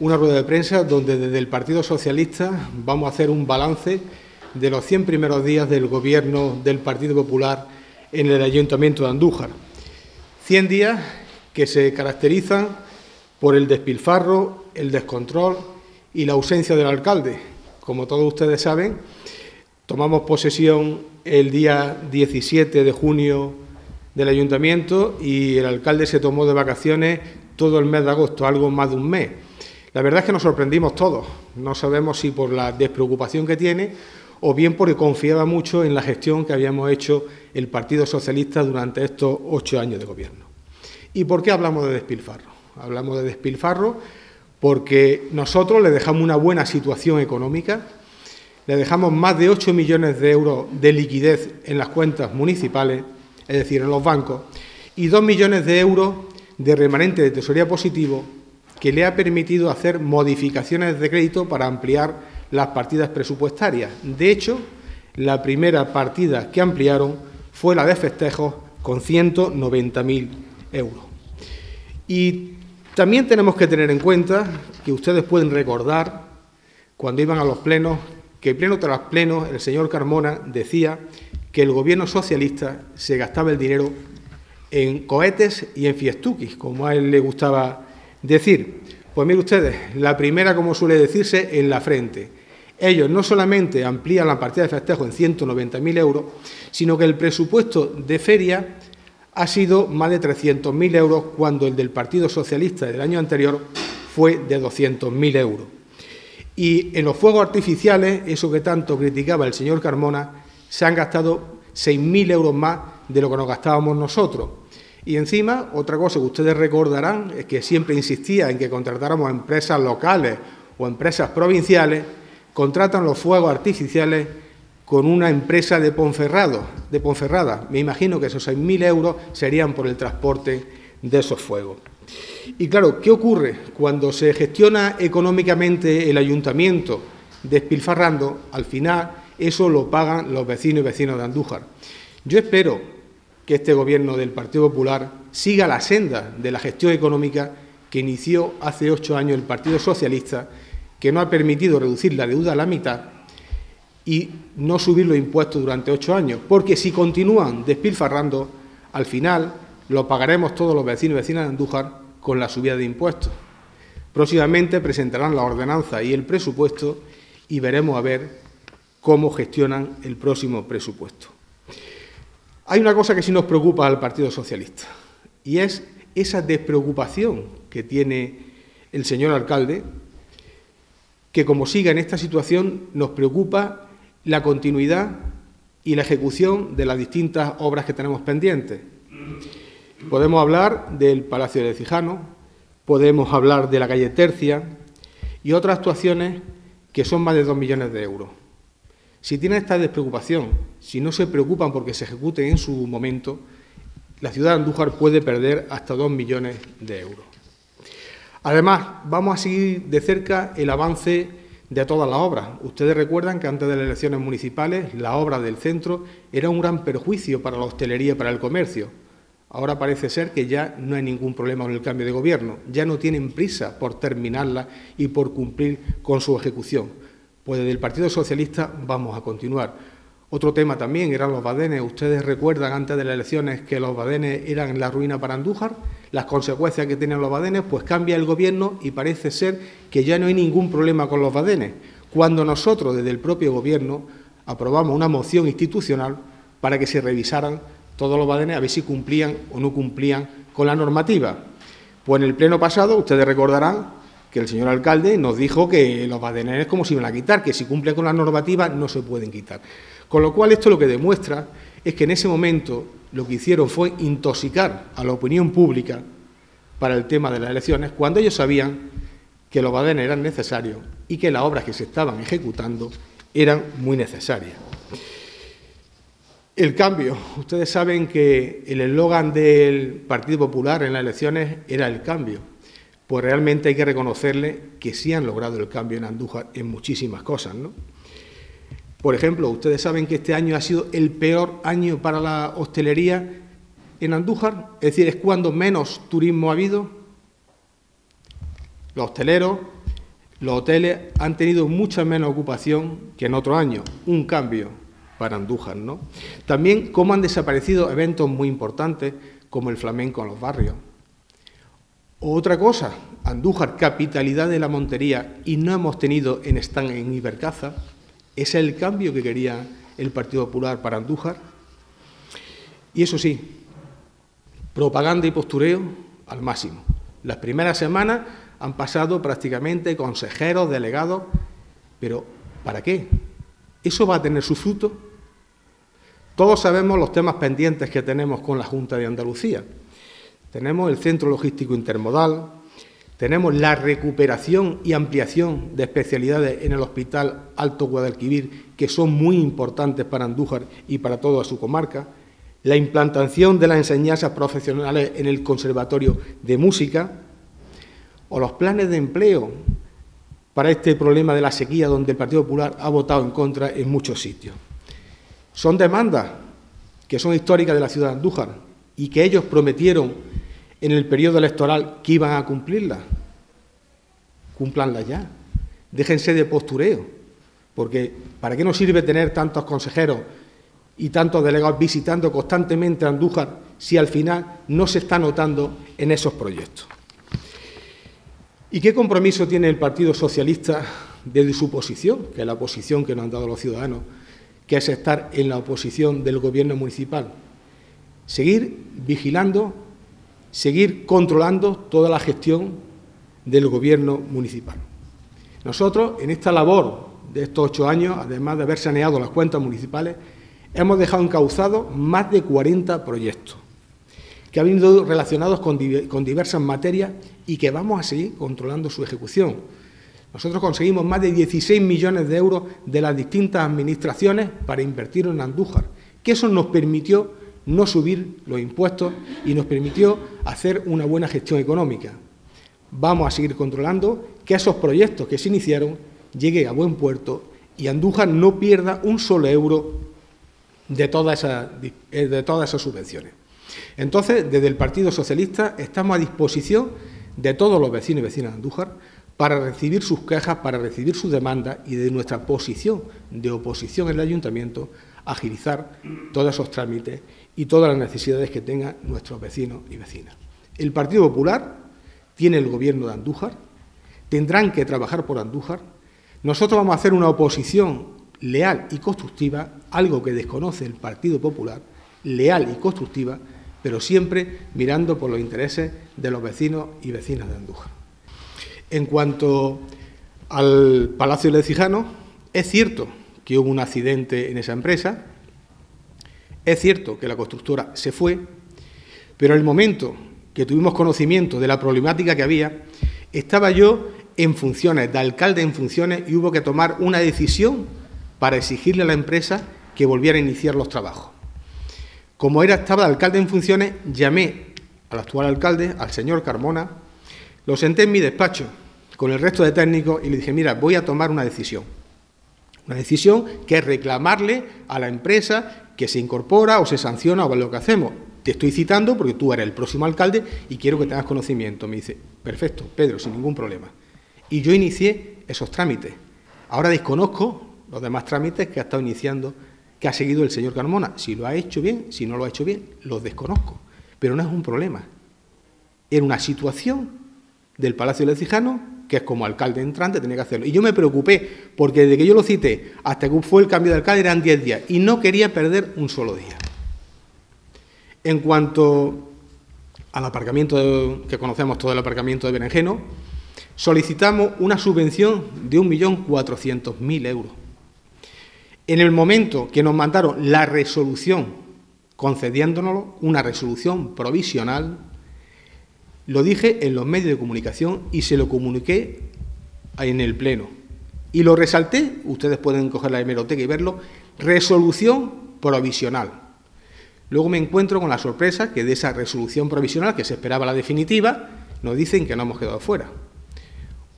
una rueda de prensa donde desde el Partido Socialista vamos a hacer un balance de los 100 primeros días del Gobierno del Partido Popular en el Ayuntamiento de Andújar. 100 días que se caracterizan por el despilfarro, el descontrol y la ausencia del alcalde. Como todos ustedes saben, tomamos posesión el día 17 de junio del Ayuntamiento y el alcalde se tomó de vacaciones todo el mes de agosto, algo más de un mes. La verdad es que nos sorprendimos todos. No sabemos si por la despreocupación que tiene o bien porque confiaba mucho en la gestión que habíamos hecho el Partido Socialista durante estos 8 años de gobierno. ¿Y por qué hablamos de despilfarro? Hablamos de despilfarro porque nosotros le dejamos una buena situación económica, le dejamos más de 8 millones de euros de liquidez en las cuentas municipales, es decir, en los bancos, y 2 millones de euros de remanente de tesorería positivo que le ha permitido hacer modificaciones de crédito para ampliar las partidas presupuestarias. De hecho, la primera partida que ampliaron fue la de festejos con 190.000 euros. Y también tenemos que tener en cuenta que ustedes pueden recordar, cuando iban a los plenos, que pleno tras pleno el señor Carmona decía que el Gobierno socialista se gastaba el dinero en cohetes y en fiestuquis, como a él le gustaba decir. Pues miren ustedes, la primera, como suele decirse, en la frente. Ellos no solamente amplían la partida de festejo en 190.000 euros, sino que el presupuesto de feria ha sido más de 300.000 euros, cuando el del Partido Socialista del año anterior fue de 200.000 euros. Y en los fuegos artificiales, eso que tanto criticaba el señor Carmona, se han gastado 6.000 euros más de lo que nos gastábamos nosotros. Y encima, otra cosa que ustedes recordarán es que siempre insistía en que contratáramos a empresas locales o empresas provinciales, contratan los fuegos artificiales con una empresa de Ponferrada. Me imagino que esos 6.000 euros serían por el transporte de esos fuegos. Y claro, ¿qué ocurre? Cuando se gestiona económicamente el ayuntamiento despilfarrando, al final eso lo pagan los vecinos y vecinas de Andújar. Yo espero que este Gobierno del Partido Popular siga la senda de la gestión económica que inició hace 8 años el Partido Socialista, que no ha permitido reducir la deuda a la mitad y no subir los impuestos durante 8 años, porque si continúan despilfarrando, al final lo pagaremos todos los vecinos y vecinas de Andújar con la subida de impuestos. Próximamente presentarán la ordenanza y el presupuesto y veremos a ver cómo gestionan el próximo presupuesto. Hay una cosa que sí nos preocupa al Partido Socialista y es esa despreocupación que tiene el señor alcalde, que como siga en esta situación nos preocupa la continuidad y la ejecución de las distintas obras que tenemos pendientes. Podemos hablar del Palacio de Cijano, podemos hablar de la calle Tercia y otras actuaciones que son más de 2 millones de euros. Si tienen esta despreocupación, si no se preocupan porque se ejecuten en su momento, la ciudad de Andújar puede perder hasta 2 millones de euros. Además, vamos a seguir de cerca el avance de todas las obras. Ustedes recuerdan que antes de las elecciones municipales la obra del centro era un gran perjuicio para la hostelería y para el comercio. Ahora parece ser que ya no hay ningún problema con el cambio de gobierno, ya no tienen prisa por terminarla y por cumplir con su ejecución. Pues desde el Partido Socialista vamos a continuar. Otro tema también eran los badenes. Ustedes recuerdan antes de las elecciones que los badenes eran la ruina para Andújar, las consecuencias que tenían los badenes, pues cambia el Gobierno y parece ser que ya no hay ningún problema con los badenes, cuando nosotros desde el propio Gobierno aprobamos una moción institucional para que se revisaran todos los badenes a ver si cumplían o no cumplían con la normativa. Pues en el pleno pasado ustedes recordarán que el señor alcalde nos dijo que los badenes como se iban a quitar, que si cumplen con la normativa no se pueden quitar. Con lo cual esto lo que demuestra es que en ese momento lo que hicieron fue intoxicar a la opinión pública para el tema de las elecciones, cuando ellos sabían que los badenes eran necesarios y que las obras que se estaban ejecutando eran muy necesarias. El cambio. Ustedes saben que el eslogan del Partido Popular en las elecciones era el cambio. Pues realmente hay que reconocerle que sí han logrado el cambio en Andújar en muchísimas cosas, ¿no? Por ejemplo, ustedes saben que este año ha sido el peor año para la hostelería en Andújar, es decir, es cuando menos turismo ha habido. Los hosteleros Los hoteles han tenido mucha menos ocupación que en otros años, un cambio para Andújar, ¿no? También cómo han desaparecido eventos muy importantes como el flamenco en los barrios. Otra cosa, Andújar, capitalidad de la Montería, y no hemos tenido en stand en Ibercaza. ¿Ese es el cambio que quería el Partido Popular para Andújar? Y eso sí, propaganda y postureo al máximo. Las primeras semanas han pasado prácticamente consejeros, delegados, pero ¿para qué? ¿Eso va a tener su fruto? Todos sabemos los temas pendientes que tenemos con la Junta de Andalucía. Tenemos el Centro Logístico Intermodal, tenemos la recuperación y ampliación de especialidades en el Hospital Alto Guadalquivir, que son muy importantes para Andújar y para toda su comarca, la implantación de las enseñanzas profesionales en el Conservatorio de Música, o los planes de empleo para este problema de la sequía, donde el Partido Popular ha votado en contra en muchos sitios. Son demandas que son históricas de la ciudad de Andújar y que ellos prometieron en el periodo electoral que iban a cumplirlas. Cúmplanlas ya. Déjense de postureo, porque ¿para qué nos sirve tener tantos consejeros y tantos delegados visitando constantemente Andújar si al final no se está notando en esos proyectos? ¿Y qué compromiso tiene el Partido Socialista desde su posición, que es la posición que nos han dado los ciudadanos, que es estar en la oposición del Gobierno municipal? Seguir vigilando, seguir controlando toda la gestión del Gobierno municipal. Nosotros, en esta labor de estos 8 años, además de haber saneado las cuentas municipales, hemos dejado encauzados más de 40 proyectos que han venido relacionados con diversas materias y que vamos a seguir controlando su ejecución. Nosotros conseguimos más de 16 millones de euros de las distintas administraciones para invertir en Andújar, que eso nos permitió no subir los impuestos y nos permitió hacer una buena gestión económica. Vamos a seguir controlando que esos proyectos que se iniciaron lleguen a buen puerto y Andújar no pierda un solo euro de todas esas subvenciones. Entonces, desde el Partido Socialista estamos a disposición de todos los vecinos y vecinas de Andújar para recibir sus quejas, para recibir sus demandas y de nuestra posición de oposición en el Ayuntamiento agilizar todos esos trámites y todas las necesidades que tengan nuestros vecinos y vecinas. El Partido Popular tiene el Gobierno de Andújar, tendrán que trabajar por Andújar. Nosotros vamos a hacer una oposición leal y constructiva, algo que desconoce el Partido Popular, leal y constructiva, pero siempre mirando por los intereses de los vecinos y vecinas de Andújar. En cuanto al Palacio de Lecijano, es cierto que hubo un accidente en esa empresa, es cierto que la constructora se fue, pero en el momento que tuvimos conocimiento de la problemática que había, estaba yo en funciones, de alcalde en funciones, y hubo que tomar una decisión para exigirle a la empresa que volviera a iniciar los trabajos. Como estaba de alcalde en funciones, llamé al actual alcalde, al señor Carmona, lo senté en mi despacho con el resto de técnicos y le dije, mira, voy a tomar una decisión que es reclamarle a la empresa que se incorpora o se sanciona o lo que hacemos. Te estoy citando porque tú eres el próximo alcalde y quiero que tengas conocimiento. Me dice, perfecto, Pedro, sin ningún problema. Y yo inicié esos trámites. Ahora desconozco los demás trámites que ha estado iniciando, que ha seguido el señor Carmona. Si lo ha hecho bien, si no lo ha hecho bien, los desconozco. Pero no es un problema. Era una situación del Palacio de Lecijano que es como alcalde entrante tenía que hacerlo. Y yo me preocupé porque desde que yo lo cité hasta que fue el cambio de alcalde eran 10 días y no quería perder un solo día. En cuanto al aparcamiento, que conocemos todo el aparcamiento de Berenjeno, solicitamos una subvención de 1.400.000 euros. En el momento que nos mandaron la resolución concediéndonoslo, una resolución provisional, lo dije en los medios de comunicación y se lo comuniqué en el Pleno. Y lo resalté, ustedes pueden coger la hemeroteca y verlo, resolución provisional. Luego me encuentro con la sorpresa que de esa resolución provisional, que se esperaba la definitiva, nos dicen que no hemos quedado fuera.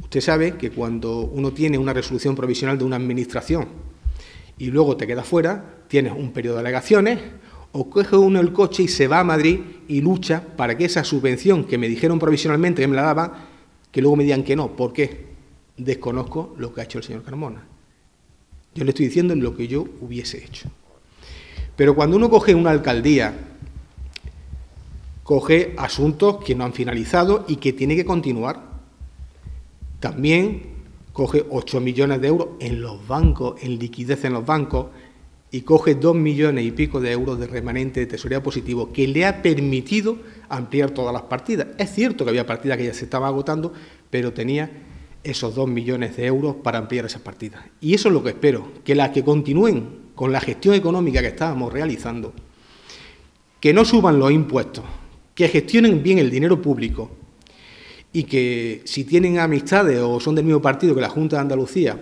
Usted sabe que cuando uno tiene una resolución provisional de una administración y luego te queda fuera, tienes un periodo de alegaciones, o coge uno el coche y se va a Madrid y lucha para que esa subvención que me dijeron provisionalmente que me la daban, que luego me digan que no. ¿Por qué? desconozco lo que ha hecho el señor Carmona. Yo le estoy diciendo lo que yo hubiese hecho. Pero cuando uno coge una alcaldía, coge asuntos que no han finalizado y que tiene que continuar. También coge 8 millones de euros en los bancos, en liquidez en los bancos, y coge 2 millones y pico de euros de remanente de tesorería positivo, que le ha permitido ampliar todas las partidas. Es cierto que había partidas que ya se estaban agotando, pero tenía esos 2 millones de euros para ampliar esas partidas. Y eso es lo que espero, que las que continúen con la gestión económica que estábamos realizando, que no suban los impuestos, que gestionen bien el dinero público y que si tienen amistades o son del mismo partido que la Junta de Andalucía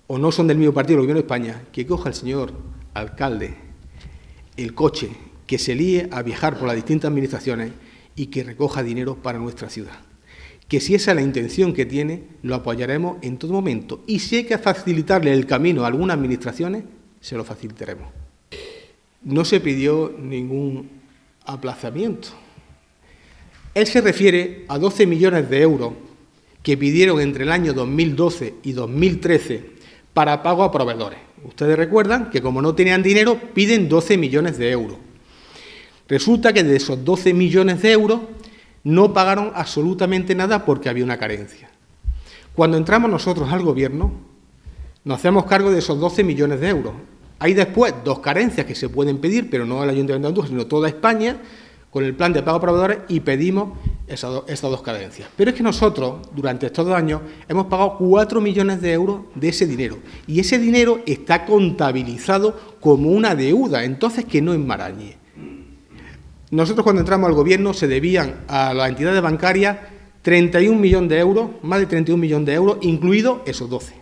o no son del mismo partido del Gobierno de España, que coja el señor alcalde el coche, que se líe a viajar por las distintas administraciones y que recoja dinero para nuestra ciudad. Que si esa es la intención que tiene, lo apoyaremos en todo momento. Y si hay que facilitarle el camino a algunas administraciones, se lo facilitaremos. No se pidió ningún aplazamiento. Él se refiere a 12 millones de euros que pidieron entre el año 2012 y 2013 para pago a proveedores. Ustedes recuerdan que como no tenían dinero, piden 12 millones de euros. Resulta que de esos 12 millones de euros no pagaron absolutamente nada porque había una carencia. Cuando entramos nosotros al Gobierno, nos hacemos cargo de esos 12 millones de euros. Hay después 2 carencias que se pueden pedir, pero no el Ayuntamiento de Andújar, sino toda España, con el plan de pago a proveedores, y pedimos esas 2 carencias. Pero es que nosotros, durante estos 2 años, hemos pagado 4 millones de euros de ese dinero. Y ese dinero está contabilizado como una deuda, entonces que no enmarañe. Nosotros cuando entramos al Gobierno se debían a las entidades bancarias 31 millones de euros, más de 31 millones de euros, incluidos esos 12.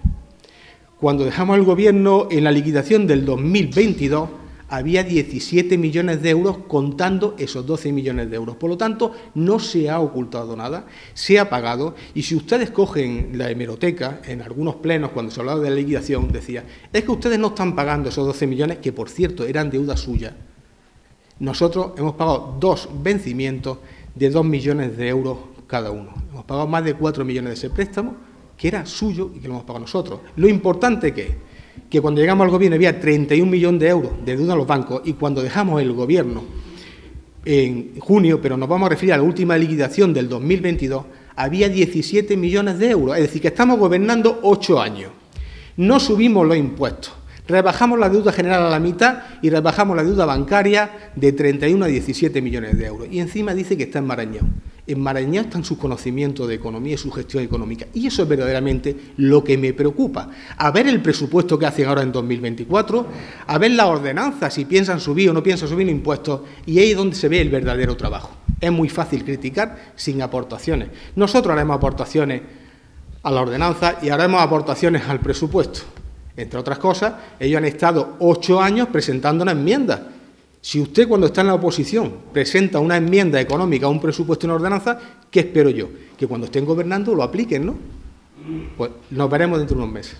Cuando dejamos el Gobierno en la liquidación del 2022, había 17 millones de euros contando esos 12 millones de euros. Por lo tanto, no se ha ocultado nada, se ha pagado. Y si ustedes cogen la hemeroteca, en algunos plenos, cuando se hablaba de la liquidación, decía, es que ustedes no están pagando esos 12 millones, que por cierto eran deuda suya. Nosotros hemos pagado 2 vencimientos de 2 millones de euros cada uno. Hemos pagado más de 4 millones de ese préstamo, que era suyo y que lo hemos pagado nosotros. Lo importante que cuando llegamos al Gobierno había 31 millones de euros de deuda a los bancos, y cuando dejamos el Gobierno en junio, pero nos vamos a referir a la última liquidación del 2022, había 17 millones de euros. Es decir, que estamos gobernando 8 años. No subimos los impuestos. Rebajamos la deuda general a la mitad y rebajamos la deuda bancaria de 31 a 17 millones de euros. Y encima dice que está enmarañado. Enmarañado está en su conocimiento de economía y su gestión económica. Y eso es verdaderamente lo que me preocupa. A ver el presupuesto que hacen ahora en 2024, a ver las ordenanzas, si piensan subir o no piensan subir impuestos, y ahí es donde se ve el verdadero trabajo. Es muy fácil criticar sin aportaciones. Nosotros haremos aportaciones a la ordenanza y haremos aportaciones al presupuesto. Entre otras cosas, ellos han estado 8 años presentando una enmienda. Si usted, cuando está en la oposición, presenta una enmienda económica a un presupuesto y una ordenanza, ¿qué espero yo? Que cuando estén gobernando lo apliquen, ¿no? Pues nos veremos dentro de unos meses.